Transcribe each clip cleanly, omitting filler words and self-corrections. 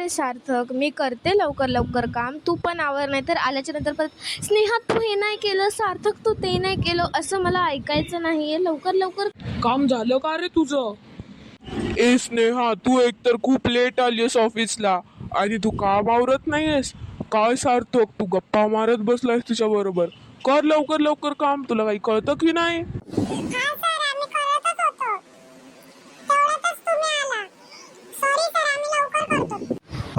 आहे सार्थक, मी करते लवकर लवकर काम, तू पण आवर, नाही तर आल्याच्या नंतर परत स्नेहा तू हे नाही केलं, सार्थक तू ते नाही केलं, असं मला ऐकायचं नाही आहे. लवकर लवकर काम झालं का रे तुझं? ए स्नेहा, तू एकतर खूप लेट आलीस ऑफिसला आणि तू काम आवरत नाहीयेस. काय सार्थक, तू गप्पा मारत बसलायस तिच्या बरोबर. कर लवकर लवकर काम, तुला काही कळतं की नाही?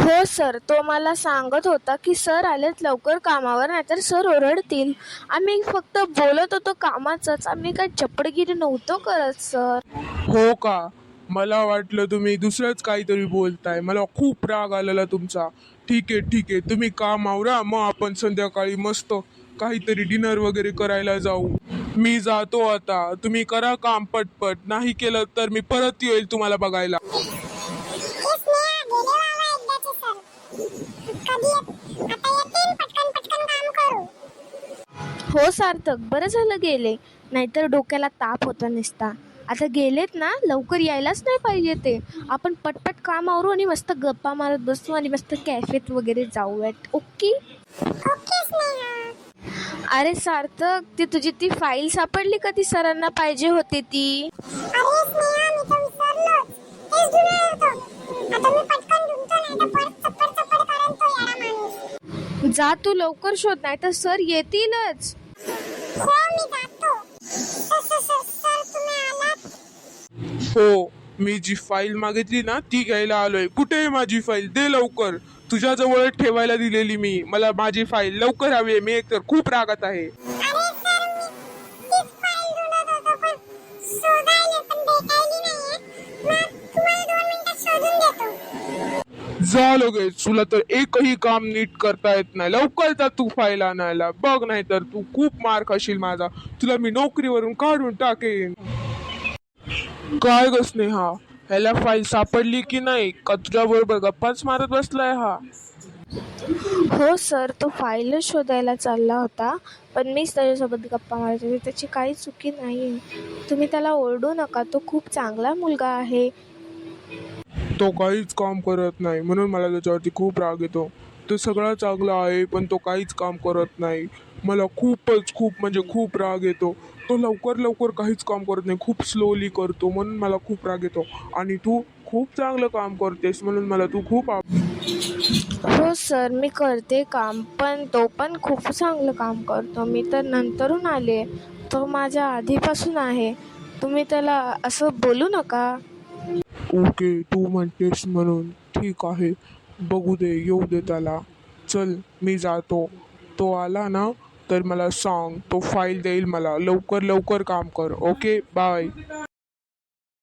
हो सर, तो मला सांगत होता की सर आलेत लवकर कामावर, नाहीतर सर ओरडतील. आम्ही फक्त बोलत होतो कामाचंच, आम्ही काय चपडगिरी नव्हतो करत सर. हो का? मला वाटलं तुम्ही दुसरंच काहीतरी बोलताय. मला खूप राग आलेला तुमचा. ठीक आहे, तुम्ही काम आवरा, मग आपण संध्याकाळी मस्त काहीतरी डिनर वगैरे करायला जाऊ. मी जातो आता. तुम्ही करा काम पटपट, नाही केलं तर मी परत येईल तुम्हाला बघायला. हो सार्थक, बरं झालं गेले, नाहीतर डोक्याला ताप होता नुसता. आता गेलेत ना, लवकर यायलाच नाही पाहिजे ते. आपण पटपट काम आवरू आणि मस्त गप्पा मारत बसू आणि मस्त कॅफेत वगैरे जाऊयात. ओके? अरे सार्थक, ती तुझी ती फाईल सापडली का, ती सरांना पाहिजे होती ती? जा तू लवकर शोध, नाही तर सर येतीलच. हो, मी जी फाईल मागितली ना ती घ्यायला आलोय. कुठे आहे माझी फाईल? दे लवकर. तुझ्याजवळ ठेवायला दिलेली मी. मला माझी फाईल लवकर हवी आहे. मी एकतर खूप रागात आहे. जा लगेच. तुला तर एकही काम नीट करता येत नाही. लवकर जा तू फाईल आणायला. बघ, नाही तर तू खूप मार खाशील माझा. तुला मी नोकरीवरून काढून टाकेन. काय ग स्नेहा, ह्याला फाईल सापडली की नाही? का तुझ्या बरोबर गप्पाच मारत बसलाय हा? हो सर, तो फाईलच शोधायला चालला होता, पण मीच त्याच्यासोबत गप्पा मारत होते. त्याची काही चुकी नाही. तुम्ही त्याला ओरडू नका, तो खूप चांगला मुलगा आहे. तो काहीच काम करत नाही, म्हणून मला त्याच्यावरती खूप राग येतो. तो सगळा चांगला आहे, पण तो काहीच काम करत नाही. मला खूप म्हणजे खूप राग येतो. तो लवकर लवकर काहीच काम करत नाही, खूप स्लोली करतो, म्हणून मला खूप राग येतो. आणि तू खूप चांगलं काम करतेस, म्हणून मला तू खूप हो सर, मी करते काम, पण तो पण खूप चांगलं काम करतो. मी तर नंतरून आले, तो माझ्या आधीपासून आहे. तुम्ही त्याला असं बोलू नका. ओके, तू म्हणतेस म्हणून ठीक आहे. बघू दे, येऊ दे त्याला. चल, मी जातो. तो आला ना तर मला सांग, तो फाईल देईल मला. लवकर लवकर काम कर. Okay, bye.